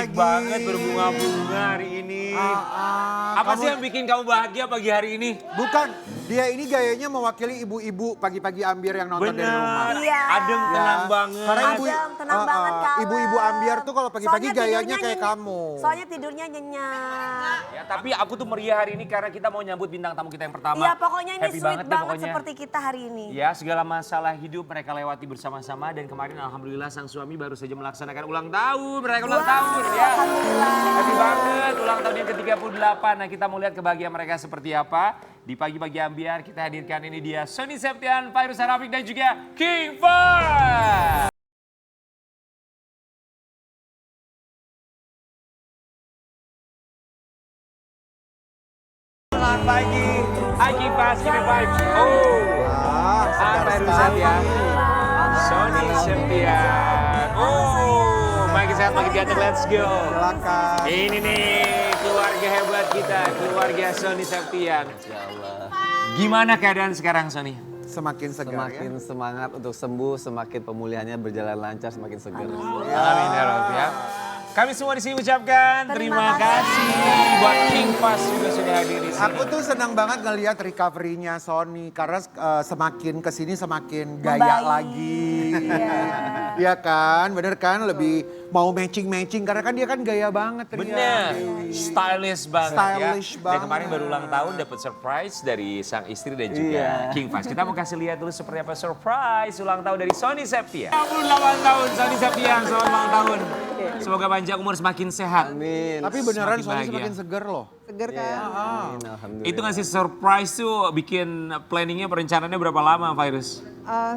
cantik banget berbunga-bunga hari ini. Apa sih yang bikin kamu bahagia pagi hari ini? Bukan, dia ini gayanya mewakili ibu-ibu pagi-pagi Ambiar yang nonton dari rumah. Benar, Iya. adem, tenang banget. Karena Adem, tenang banget, kalem. ibu-ibu Ambiar tuh kalau pagi-pagi Soalnya gayanya tidurnya kayak nyenyak. kamu. Soalnya tidurnya nyenyak. Ya, tapi aku tuh meriah hari ini karena kita mau nyambut bintang tamu kita yang pertama. Iya pokoknya ini Happy sweet deh banget pokoknya. seperti kita hari ini. Ya, segala masalah hidup mereka lewati bersama-sama dan kemarin alhamdulillah sang suami baru saja melaksanakan ulang tahun, merayakan ulang tahun ya. Alhamdulillah. Happy banget ulang tahun yang ke-38. Nah, kita mau lihat kebahagiaan mereka seperti apa. Di pagi-pagi Ambiar kita hadirkan ini dia Sony Septian, Fairuz Harafik dan juga King Fahd. Selamat pagi, Hai King Fahd, give me vibes. Oh, Hai Fairuz Septian, Sony Septian. Oh, makin sehat, makin ganteng, let's go. Silakan. Ini nih keluarga hebat kita, keluarga Sony Septian. Gimana keadaan sekarang Sony? Semakin segar Semakin ya. semangat untuk sembuh, semakin pemulihannya berjalan lancar, semakin segar. Amin ya Rob ya. Kami semua di sini ucapkan terima kasih buat King Fahd juga sudah hadir di sini. Aku tuh senang banget ngelihat recovery-nya Sony karena semakin kesini semakin gaya Membaik. lagi. Iya. Iya kan, bener kan lebih mau matching-matching karena kan dia kan gaya banget. Ria. Bener, stylish banget Stylish ya. Dan banget. kemarin baru ulang tahun dapat surprise dari sang istri dan juga Iya. King Fahd. Kita mau kasih lihat dulu seperti apa surprise ulang tahun dari Sony Septian. 68 tahun Sony Septian, selamat ulang tahun. Semoga panjang umur semakin sehat. Amin. Tapi beneran Semakin Sony bahagia. semakin segar loh. Seger kan? Iya, amin, alhamdulillah. Itu ngasih surprise tuh bikin planningnya perencanaannya berapa lama Virus?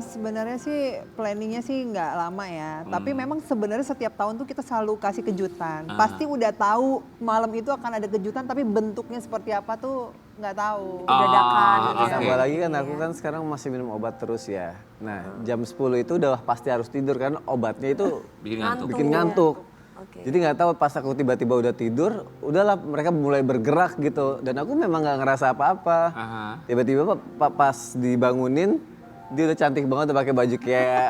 Sebenarnya sih planningnya sih nggak lama ya. Tapi memang sebenarnya setiap tahun tuh kita selalu kasih kejutan. Pasti udah tahu malam itu akan ada kejutan, tapi bentuknya seperti apa tuh nggak tahu. Dadakan gitu ya. oke. Apalagi kan aku kan sekarang masih minum obat terus ya. Nah jam 10 itu udah pasti harus tidur karena obatnya itu Bikin ngantuk. bikin ngantuk. Oke. Jadi nggak tahu pas aku tiba-tiba udah tidur, udahlah mereka mulai bergerak gitu. Dan aku memang nggak ngerasa apa-apa. Aha. Tiba-tiba pas dibangunin, dia udah cantik banget udah pakai baju kayak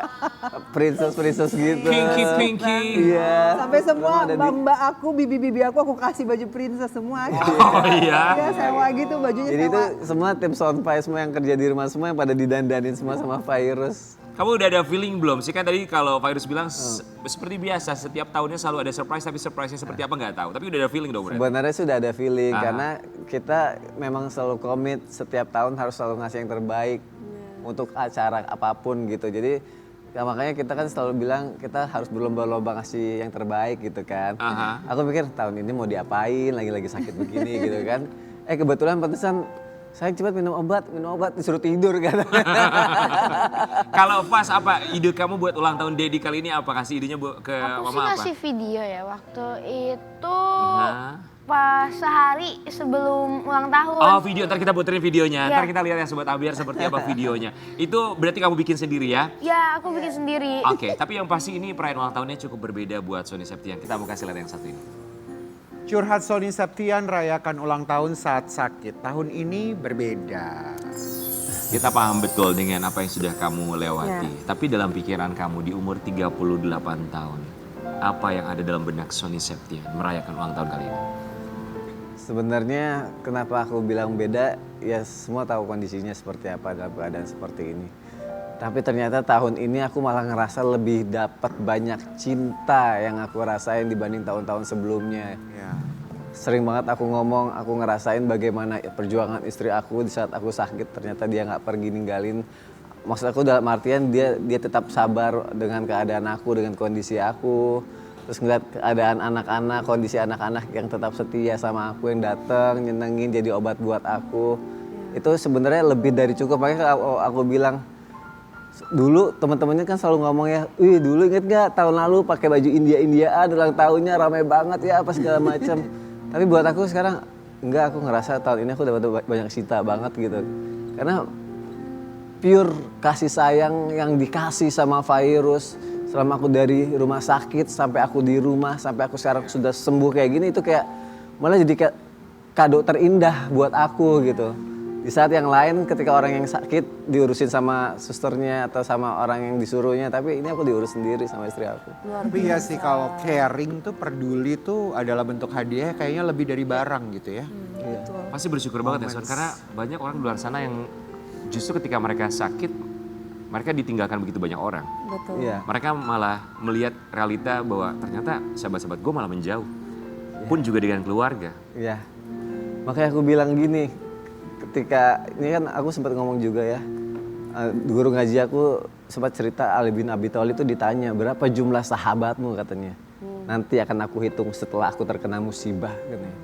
princess gitu. Pinky. Iya. Sampai semua Ada di- mbak-mbak aku, bibi-bibi aku kasih baju princess semua. Oh iya. Iya sewa gitu bajunya Jadi itu sewa. semua tim Soundfy semua yang kerja di rumah semua yang pada didandanin semua sama Virus. Kamu udah ada feeling belum sih kan tadi kalau Virus bilang seperti biasa setiap tahunnya selalu ada surprise tapi surprise-nya seperti apa nggak tahu. Tapi udah ada feeling dong berarti. Sebenarnya sudah ada feeling Ah. karena kita memang selalu komit setiap tahun harus selalu ngasih yang terbaik untuk acara apapun gitu. Jadi ya makanya kita kan selalu bilang kita harus berlomba-lomba ngasih yang terbaik gitu kan. Aha. Aku pikir tahun ini mau diapain lagi-lagi sakit begini gitu kan. Kebetulan pantesan saya cepat minum obat disuruh tidur kan. Kalau pas apa ide kamu buat ulang tahun Dedi kali ini apa? Kasih idenya ke Aku sih mama apa? ngasih video ya waktu itu Nah. pas sehari sebelum ulang tahun. Oh video, ntar kita puterin videonya. Iya. Ntar kita lihat ya Sobat Ambiar seperti apa videonya. Itu berarti kamu bikin sendiri ya? Ya aku bikin sendiri. Oke, tapi yang pasti ini perayaan ulang tahunnya cukup berbeda buat Sony Septian. Kita mau kasih lihat yang satu ini. Curhat Sony Septian rayakan ulang tahun saat sakit. Tahun ini berbeda. Kita paham betul dengan apa yang sudah kamu lewati. Tapi dalam pikiran kamu di umur 38 tahun, apa yang ada dalam benak Sony Septian merayakan ulang tahun kali ini? Sebenarnya kenapa aku bilang beda, ya semua tahu kondisinya seperti apa dalam keadaan seperti ini. Tapi ternyata tahun ini aku malah ngerasa lebih dapat banyak cinta yang aku rasain dibanding tahun-tahun sebelumnya. Ya. Sering banget aku ngomong, aku ngerasain bagaimana perjuangan istri aku di saat aku sakit. Ternyata dia nggak pergi ninggalin. Maksud aku dalam artian dia tetap sabar dengan keadaan aku, dengan kondisi aku. Terus ngeliat keadaan anak-anak, kondisi anak-anak yang tetap setia sama aku, yang datang nyenengin jadi obat buat aku. Itu sebenarnya lebih dari cukup. Makanya aku bilang, dulu teman-temannya kan selalu ngomong ya, wih dulu inget gak tahun lalu pakai baju India-Indiaan ulang tahunnya ramai banget ya apa segala macam. Tapi buat aku sekarang enggak, aku ngerasa tahun ini aku dapat banyak cinta banget gitu. Karena pure kasih sayang yang dikasih sama Virus selama aku dari rumah sakit sampai aku di rumah sampai aku sekarang sudah sembuh kayak gini, itu kayak malah jadi kayak kado terindah buat aku gitu. Di saat yang lain ketika orang yang sakit diurusin sama susternya atau sama orang yang disuruhnya, tapi ini aku diurus sendiri sama istri aku. Tapi ya sih kalau caring tuh, peduli tuh adalah bentuk hadiah kayaknya lebih dari barang gitu ya. Pasti bersyukur banget ya Son, karena banyak orang di luar sana yang justru ketika mereka sakit, mereka ditinggalkan begitu banyak orang. Betul. Iya. Mereka malah melihat realita bahwa ternyata sahabat-sahabat gue malah menjauh. Pun juga dengan keluarga. Iya. Makanya aku bilang gini, ketika ini kan aku sempat ngomong juga ya, guru ngaji aku sempat cerita Ali bin Abi Thalib itu ditanya berapa jumlah sahabatmu katanya. Nanti akan aku hitung setelah aku terkena musibah katanya.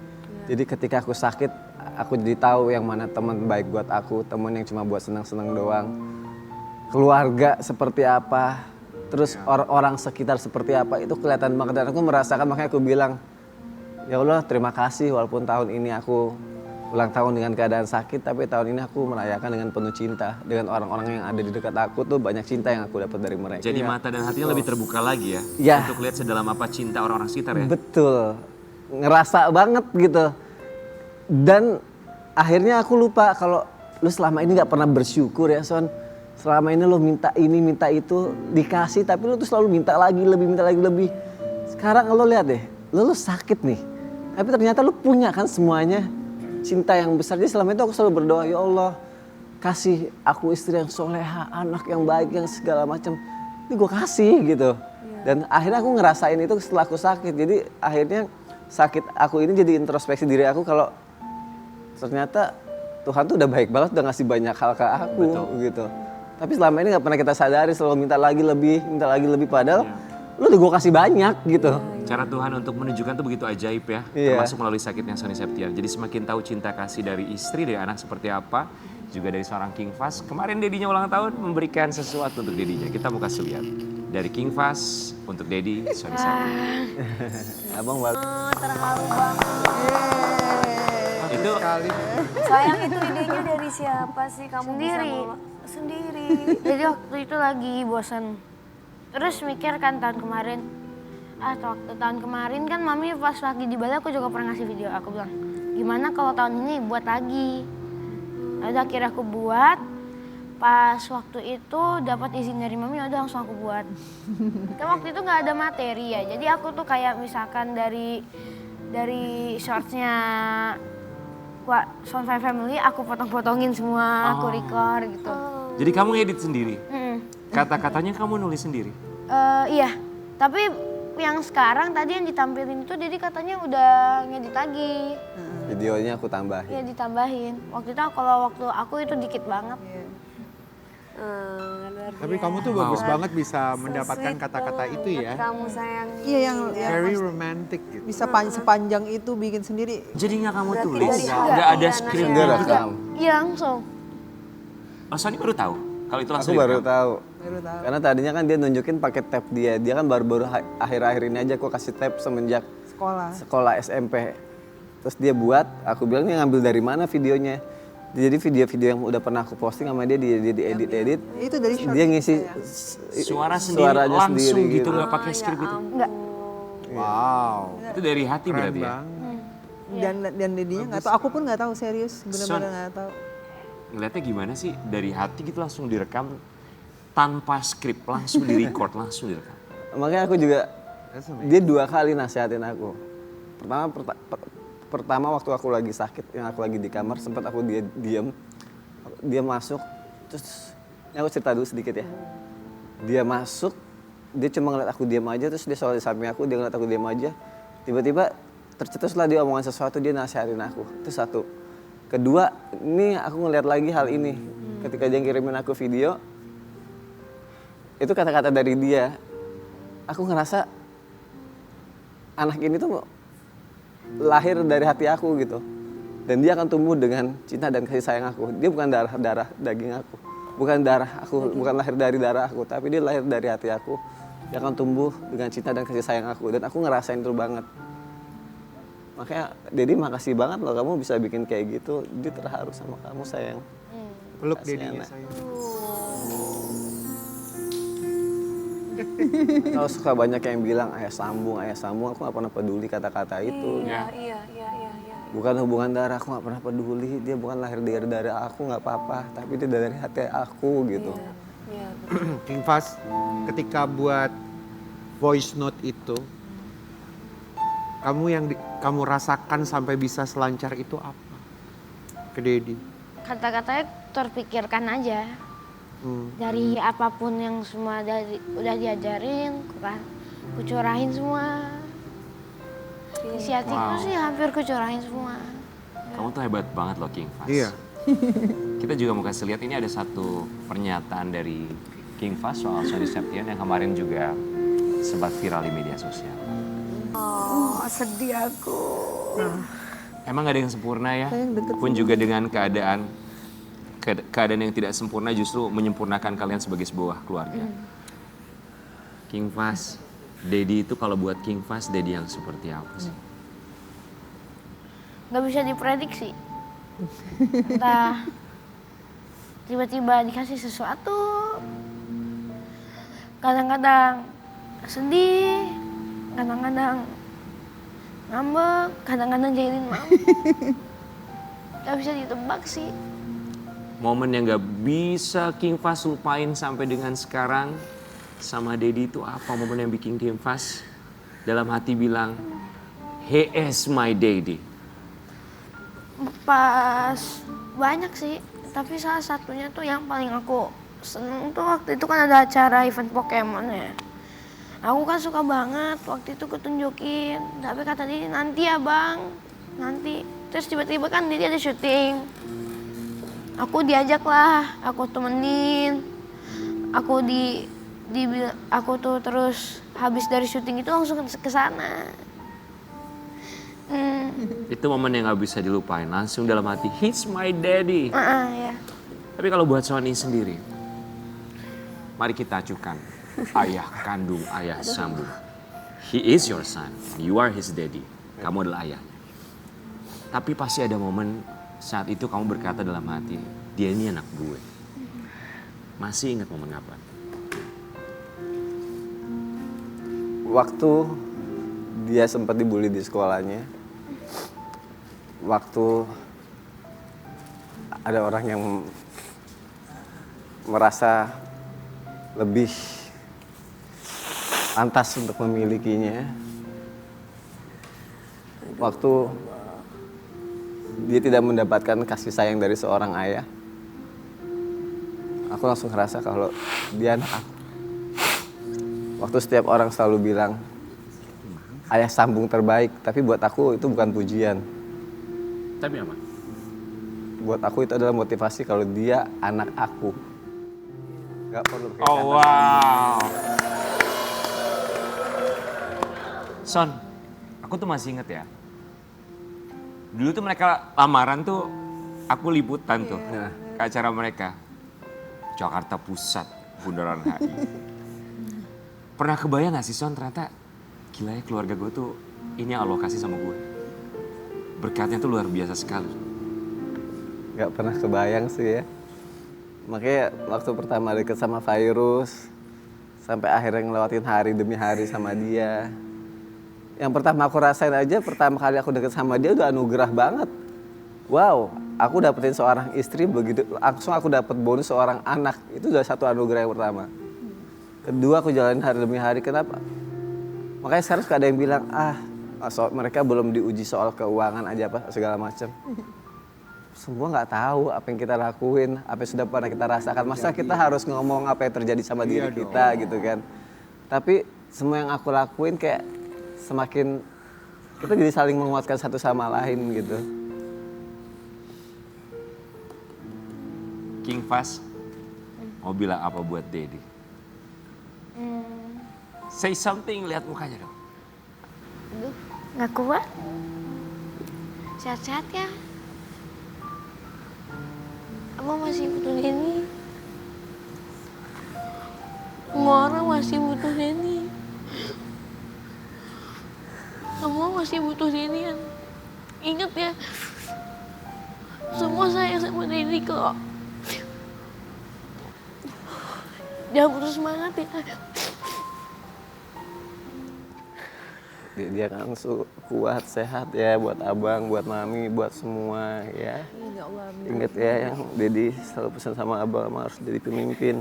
Jadi ketika aku sakit, aku jadi tahu yang mana teman baik buat aku, teman yang cuma buat senang-senang doang. Keluarga seperti apa, terus orang sekitar seperti apa, itu kelihatan banget. Dan aku merasakan, makanya aku bilang, ya Allah terima kasih walaupun tahun ini aku ulang tahun dengan keadaan sakit, tapi tahun ini aku merayakan dengan penuh cinta. Dengan orang-orang yang ada di dekat aku tuh banyak cinta yang aku dapat dari mereka. Jadi mata dan hatinya lebih terbuka lagi ya. Iya. Untuk lihat sedalam apa cinta orang-orang sekitar ya. Betul, ngerasa banget gitu. Dan akhirnya aku lupa kalau lu selama ini gak pernah bersyukur ya Son. Selama ini lu minta ini, minta itu, dikasih, tapi lu tuh selalu minta lagi, lebih, minta lagi, lebih. Sekarang lo lihat deh, lu sakit nih. Tapi ternyata lu punya kan semuanya. Cinta yang besar. Jadi selama itu aku selalu berdoa, ya Allah kasih aku istri yang soleha, anak yang baik, yang segala macam. Ini gue kasih gitu. Dan akhirnya aku ngerasain itu setelah aku sakit. Jadi akhirnya sakit aku ini jadi introspeksi diri aku kalau ternyata Tuhan tuh udah baik banget, udah ngasih banyak hal ke aku gitu. Tapi selama ini gak pernah kita sadari, selalu minta lagi lebih, padahal lu udah gue kasih banyak gitu. Cara Tuhan untuk menunjukkan tuh begitu ajaib ya, Iya. termasuk melalui sakitnya Sony Septian. Jadi semakin tahu cinta kasih dari istri, dari anak seperti apa, juga dari seorang King Fast. Kemarin Dedinya ulang tahun memberikan sesuatu untuk Dedinya. Kita mau kasih lihat. Dari King Fast untuk Dedi, Sony Septian. Abang baru. Terharu banget. Itu Sayang, itu idenya dari siapa sih? Kamu Sendiri. bisa sendiri. Jadi waktu itu lagi bosan. Terus mikir kan tahun kemarin. Waktu tahun kemarin kan mami pas lagi di Bali aku juga pernah ngasih video. Aku bilang, gimana kalau tahun ini buat lagi. Ada akhirnya aku buat. Pas waktu itu dapat izin dari mami, udah langsung aku buat. Kan waktu itu nggak ada materi ya. Jadi aku tuh kayak misalkan dari shortsnya Son Five Family aku potong-potongin semua, aku record gitu. jadi kamu ngedit sendiri. Mm. Kata-katanya kamu nulis sendiri. Iya, tapi yang sekarang tadi yang ditampilin itu jadi katanya udah ngedit lagi. Videonya aku tambahin. Ya ditambahin. Waktu itu kalau waktu aku itu dikit banget. Tapi kamu tuh bagus banget bisa mendapatkan kata-kata itu ya. Kamu sayang. Iya yang Very romantic gitu. bisa sepanjang itu bikin sendiri. Jadi nggak kamu Berarti tulis, dari nggak hati ada ya, skrip. Enggak rekam. Iya langsung. Oh Sony baru tahu kalau itu langsung Aku baru direkam? tahu. Baru tahu. Karena tadinya kan dia nunjukin pakai tab dia. Dia kan baru-baru akhir-akhir ini aja aku kasih tab semenjak sekolah SMP. Terus dia buat, aku bilang ini ngambil dari mana videonya. Jadi video-video yang udah pernah aku posting sama dia diedit-edit. Itu dari short. Dia ngisi Suara sendiri suaranya langsung sendiri gitu nggak pakai skrip gitu. Enggak. Wow. Itu dari hati Keren berarti ya. banget. Dan Dedinya nggak tahu. Aku pun nggak tahu serius, benar-benar nggak tahu. Ngeliatnya gimana sih dari hati gitu langsung direkam tanpa skrip, langsung direcord, langsung direkam. Makanya aku juga, dia 2 kali nasihatin aku. Pertama waktu aku lagi sakit, yang aku lagi di kamar, sempat aku diam. Dia masuk, terus ini aku cerita dulu sedikit ya. Dia masuk, dia cuma ngeliat aku diam aja, terus dia sholat di samping aku, dia ngeliat aku diam aja. Tiba-tiba tercetuslah dia omongan sesuatu, dia nasihatin aku. Itu satu. Kedua, ini aku ngeliat lagi hal ini. Ketika dia ngirimin aku video, itu kata-kata dari dia. Aku ngerasa anak ini tuh lahir dari hati aku gitu. Dan dia akan tumbuh dengan cinta dan kasih sayang aku. Dia bukan darah daging aku. Bukan darah aku, bukan lahir dari darah aku, tapi dia lahir dari hati aku. Dia akan tumbuh dengan cinta dan kasih sayang aku. Dan aku ngerasain itu banget. Makanya Dedi makasih banget loh kamu bisa bikin kayak gitu. Dia terharu sama kamu sayang. Peluk Kasih Dedinya anak. sayang. Kalau suka banyak yang bilang ayah sambung, aku gak pernah peduli kata-kata itu. Iya. bukan hubungan darah, aku nggak pernah peduli. Dia bukan lahir dari darah aku, nggak apa-apa. Tapi dia dari hati aku gitu. Iya, King Fas, ketika buat voice note itu, kamu rasakan sampai bisa selancar itu apa? Ke Dedi. Kata-katanya terpikirkan aja. Dari apapun yang semua udah diajarin, ku curahin semua. Isi hatiku sih hampir ku curahin semua. Kamu tuh hebat banget loh King Fas. Iya. Kita juga mau kasih lihat ini ada satu pernyataan dari King Fas soal Sony Septian yang kemarin juga sempat viral di media sosial. Oh, sedih aku. Emang gak ada yang sempurna ya? Pun juga dengan keadaan yang tidak sempurna justru menyempurnakan kalian sebagai sebuah keluarga. King Fas, Dedi itu kalau buat King Fas, Dedi yang seperti apa sih? Gak bisa diprediksi. Entah tiba-tiba dikasih sesuatu, kadang-kadang sedih, kadang-kadang ngambek, kadang-kadang jahilin mama. Gak bisa ditebak sih. Momen yang gak bisa King Fas lupain sampai dengan sekarang sama Dedi itu apa? Momen yang bikin King Fas dalam hati bilang, he is my daddy. Pas banyak sih, tapi salah satunya tuh yang paling aku seneng tuh waktu itu kan ada acara event Pokemon ya. Aku kan suka banget waktu itu ketunjukin, tapi kata dia nanti ya bang, nanti. Terus tiba-tiba kan dia ada syuting. Aku diajak lah, aku temenin. Aku tuh terus habis dari syuting itu langsung ke sana. Itu momen yang gak bisa dilupain, langsung dalam hati, he's my daddy. Ya. Tapi kalau buat Sony sendiri, mari kita acukan ayah kandung, ayah sambung. He is your son, you are his daddy. Kamu adalah ayahnya. Tapi pasti ada momen saat itu kamu berkata dalam hati, dia ini anak gue. Masih ingat momen apa? Waktu dia sempat dibully di sekolahnya, waktu ada orang yang merasa lebih pantas untuk memilikinya, waktu dia tidak mendapatkan kasih sayang dari seorang ayah, aku langsung ngerasa kalau dia anak aku. Waktu setiap orang selalu bilang, ayah sambung terbaik, tapi buat aku itu bukan pujian. Tapi apa? Buat aku itu adalah motivasi kalau dia anak aku. Gak perlu pakai Oh kata wow. Son, aku tuh masih inget ya. Dulu tuh mereka lamaran tuh, aku liputan tuh ke acara mereka. Jakarta Pusat, Bundaran HI. Pernah kebayang gak sih Son, ternyata gila ya keluarga gue tuh ini yang Allah kasih sama gue. Berkatnya tuh luar biasa sekali. Gak pernah kebayang sih ya. Makanya waktu pertama deket sama Virus, sampai akhirnya ngelewatin hari demi hari sama dia. Yang pertama aku rasain aja, pertama kali aku deket sama dia udah anugerah banget. Wow, aku dapetin seorang istri begitu, langsung aku dapet bonus seorang anak. Itu udah satu anugerah yang pertama. Kedua aku jalanin hari demi hari, kenapa? Makanya sekarang suka ada yang bilang, mereka belum diuji soal keuangan aja apa segala macam. Semua nggak tahu apa yang kita lakuin, apa yang sudah pernah kita rasakan. Masa kita harus ngomong apa yang terjadi sama diri kita gitu kan. Tapi semua yang aku lakuin kayak semakin kita jadi saling menguatkan satu sama lain gitu. King Fas, mau bilang apa buat Dedi? Say something, lihat mukanya dong. Aduh, gak kuat. Sehat-sehat ya. Abang masih butuh Denny. Semua orang masih butuh Denny. Kamu masih butuh Denny kan? Ingat ya, semua sayang sama Denny kok. Jangan putus semangat ya. Dia kan kuat, sehat ya buat abang, buat mami, buat semua ya. Ya Allah, amin. Ingat ya yang Dedi selalu pesan sama abang, harus jadi pemimpin.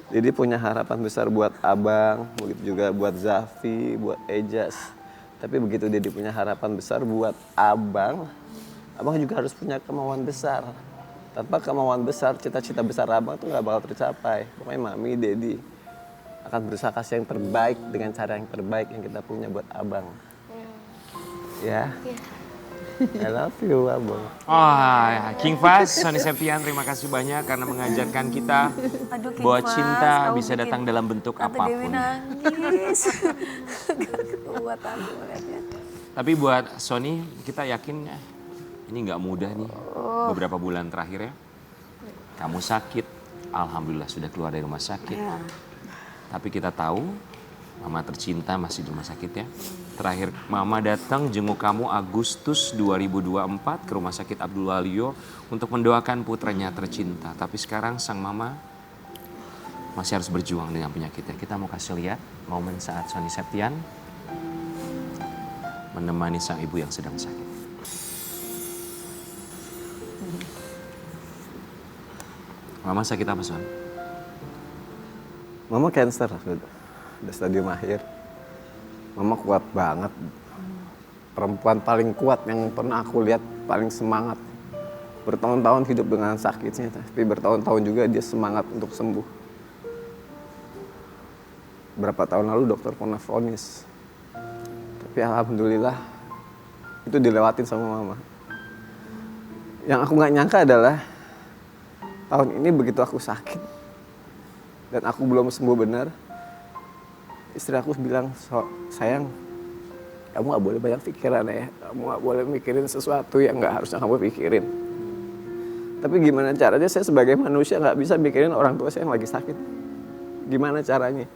Dedi punya harapan besar buat abang, begitu juga buat Zafi, buat Ejas. Tapi begitu Dedi punya harapan besar buat abang juga harus punya kemauan besar. Tanpa kemauan besar, cita-cita besar abang tuh gak bakal tercapai. Pokoknya mami, Dedi akan berusaha kasih yang terbaik dengan cara yang terbaik yang kita punya buat abang. Ya. I love you, abang. King Fast, Sony Septian, terima kasih banyak karena mengajarkan kita Aduh, King bahwa Fast, cinta kamu bisa bikin datang dalam bentuk Tante Dewi apapun. nangis. Gak kuat aku ngeliatnya. Tapi buat Sony, kita yakin ini nggak mudah nih. Beberapa bulan terakhir ya. Kamu sakit, alhamdulillah sudah keluar dari rumah sakit. Ya. Tapi kita tahu Mama tercinta masih di rumah sakit ya. Terakhir Mama datang jenguk kamu Agustus 2024 ke Rumah Sakit Abdul Waluyo untuk mendoakan putranya tercinta. Tapi sekarang sang Mama masih harus berjuang dengan penyakitnya. Kita mau kasih lihat momen saat Sony Septian menemani sang ibu yang sedang sakit. Mama sakit apa, Son? Mama cancer, udah stadium akhir. Mama kuat banget. Perempuan paling kuat yang pernah aku lihat, paling semangat. Bertahun-tahun hidup dengan sakitnya, tapi bertahun-tahun juga dia semangat untuk sembuh. Berapa tahun lalu dokter pernah vonis. Tapi alhamdulillah itu dilewatin sama mama. Yang aku nggak nyangka adalah tahun ini begitu aku sakit dan aku belum sembuh benar, istri aku bilang, sayang, kamu gak boleh banyak pikiran ya, kamu gak boleh mikirin sesuatu yang gak harusnya kamu pikirin. Tapi gimana caranya saya sebagai manusia gak bisa mikirin orang tua saya yang lagi sakit. Gimana caranya?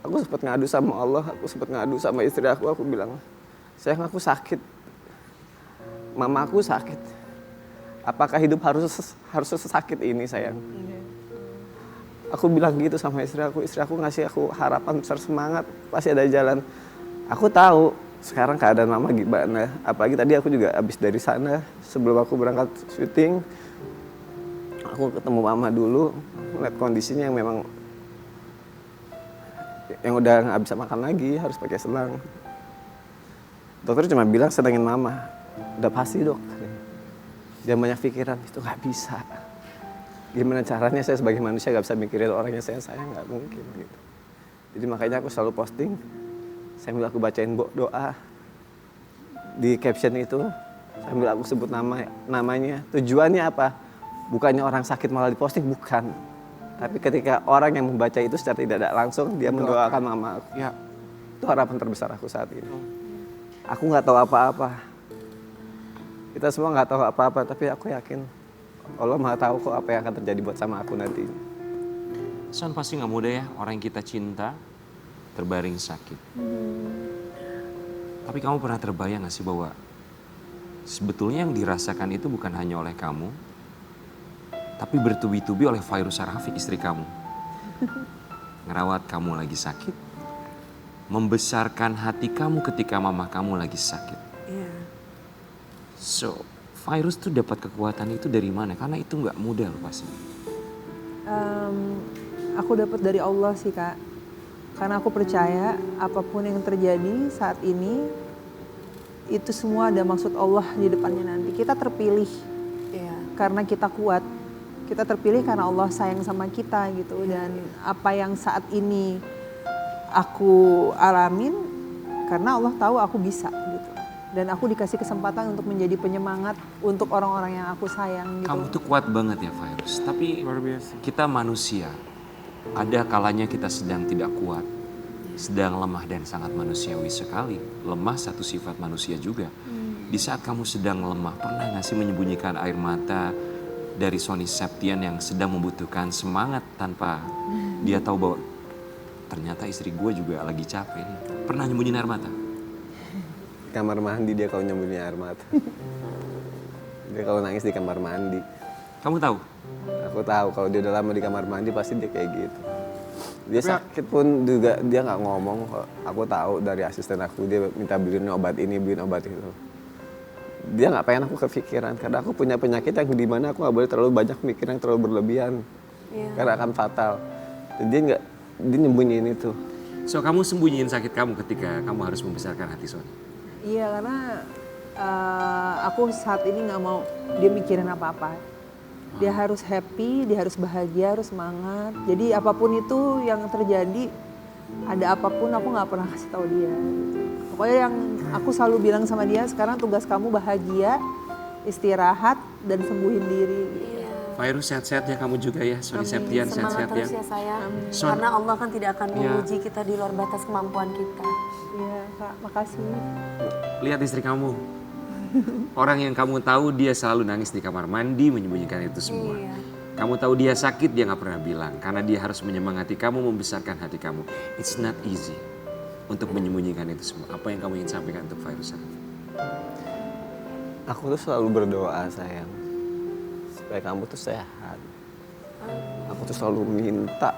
Aku sempat ngadu sama Allah, aku sempat ngadu sama istri aku bilang, sayang aku sakit, mama aku sakit. Apakah hidup harus sesakit ini, sayang? Aku bilang gitu sama istri aku ngasih aku harapan besar, semangat, pasti ada jalan. Aku tahu sekarang keadaan mama gimana, apalagi tadi aku juga habis dari sana, sebelum aku berangkat syuting, aku ketemu mama dulu, melihat kondisinya yang memang, yang udah nggak bisa makan lagi, harus pakai selang. Dokter cuma bilang sedangin mama, udah pasti dok. Dia banyak pikiran, itu nggak bisa. Gimana caranya saya sebagai manusia nggak bisa mikirin orang yang saya sayang, nggak mungkin gitu. Jadi makanya aku selalu posting, sambil aku bacain doa di caption itu, sambil aku sebut namanya. Tujuannya apa? Bukannya orang sakit malah diposting, bukan. Tapi ketika orang yang membaca itu secara tidak langsung, dia mendoakan mama aku. Ya, itu harapan terbesar aku saat ini. Aku nggak tahu apa-apa. Kita semua nggak tahu apa-apa, tapi aku yakin Allah Maha tahu kok apa yang akan terjadi buat sama aku nanti. Son, pasti nggak mudah ya orang yang kita cinta terbaring sakit. Tapi kamu pernah terbayang nggak sih bahwa sebetulnya yang dirasakan itu bukan hanya oleh kamu, tapi bertubi-tubi oleh Fairuz Sharafi, istri kamu. Ngerawat kamu lagi sakit, membesarkan hati kamu ketika mama kamu lagi sakit. Iya. So, Fairuz tuh dapat kekuatan itu dari mana? Karena itu nggak mudah loh pasti. Aku dapat dari Allah sih Kak. Karena aku percaya apapun yang terjadi saat ini, itu semua ada maksud Allah di depannya nanti. Kita terpilih Iya. karena kita kuat. Kita terpilih karena Allah sayang sama kita gitu. Dan apa yang saat ini aku alamin, karena Allah tahu aku bisa gitu. Dan aku dikasih kesempatan untuk menjadi penyemangat untuk orang-orang yang aku sayang gitu. Kamu tuh kuat banget ya Fairuz. Tapi Luar biasa. kita manusia, ada kalanya kita sedang tidak kuat, sedang lemah dan sangat manusiawi sekali. Lemah satu sifat manusia juga. Di saat kamu sedang lemah, pernah gak sih menyembunyikan air mata dari Sony Septian yang sedang membutuhkan semangat tanpa dia tahu bahwa ternyata istri gue juga lagi capek nih. Pernah nyembunyiin air mata? Kamar mandi dia kalau nyembunyi air mata. Dia kalau nangis di kamar mandi. Kamu tahu? Aku tahu kalau dia udah lama di kamar mandi pasti dia kayak gitu. Dia sakit pun juga dia nggak ngomong. Aku tahu dari asisten aku dia minta beliin obat ini, beliin obat itu. Dia nggak pengen aku kepikiran karena aku punya penyakit yang dimana aku nggak boleh terlalu banyak mikir yang terlalu berlebihan karena akan fatal. Jadi dia nyembunyiin itu. So kamu sembunyiin sakit kamu ketika kamu harus membesarkan hati Sony? Iya, karena aku saat ini nggak mau dia mikirin apa-apa. Dia harus happy, dia harus bahagia, harus semangat. Jadi apapun itu yang terjadi, ada apapun aku nggak pernah kasih tahu dia. Pokoknya yang aku selalu bilang sama dia, sekarang tugas kamu bahagia, istirahat, dan sembuhin diri. Virus sehat-sehat ya kamu juga ya, Sony Septian Semangat sehat-sehat ya. terus ya sayang. Son. Karena Allah kan tidak akan menguji kita di luar batas kemampuan kita. Iya, Kak, makasih. Lihat istri kamu. Orang yang kamu tahu dia selalu nangis di kamar mandi menyembunyikan itu semua. Iya. Kamu tahu dia sakit dia nggak pernah bilang karena dia harus menyemangati kamu, membesarkan hati kamu. It's not easy untuk menyembunyikan itu semua. Apa yang kamu ingin sampaikan untuk Virus? Aku tuh selalu berdoa sayang supaya kamu tuh sehat. Aku tuh selalu minta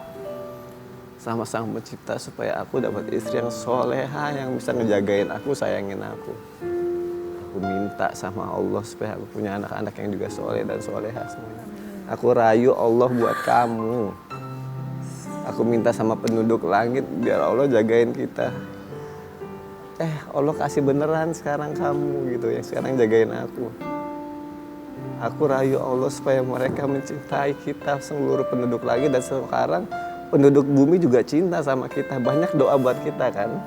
sama Sang Pencipta supaya aku dapat istri yang soleha yang bisa ngejagain aku, sayangin aku. Aku minta sama Allah supaya aku punya anak-anak yang juga soleh dan soleha semuanya. Aku rayu Allah buat kamu. Aku minta sama penduduk langit biar Allah jagain kita. Allah kasih beneran sekarang kamu gitu yang sekarang jagain aku. Aku rayu Allah supaya mereka mencintai kita seluruh penduduk langit dan sekarang penduduk bumi juga cinta sama kita. Banyak doa buat kita kan.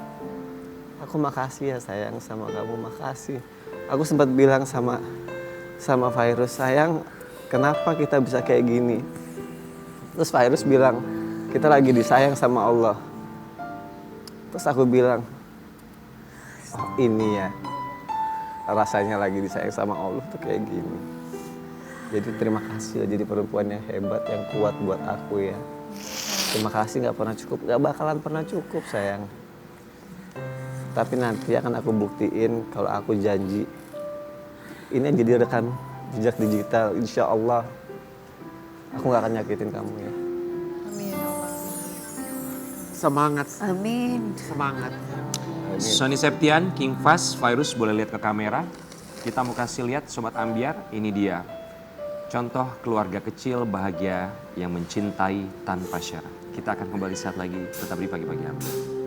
Aku makasih ya sayang sama kamu, makasih. Aku sempat bilang sama Virus, sayang kenapa kita bisa kayak gini? Terus Virus bilang, kita lagi disayang sama Allah. Terus aku bilang, oh ini ya rasanya lagi disayang sama Allah tuh kayak gini. Jadi terima kasih ya jadi perempuan yang hebat, yang kuat buat aku ya. Terima kasih gak pernah cukup, gak bakalan pernah cukup sayang. Tapi nanti akan aku buktiin kalau aku janji. Ini jadi rekam jejak digital, insya Allah. Aku gak akan nyakitin kamu ya. Amin ya Allah. Semangat, Amin. semangat. Sony Septian, King Fast, Virus boleh lihat ke kamera. Kita mau kasih lihat Sobat Ambiar, ini dia. Contoh keluarga kecil bahagia yang mencintai tanpa syarat. Kita akan kembali saat lagi, tetap di Pagi-Pagi Ambiar.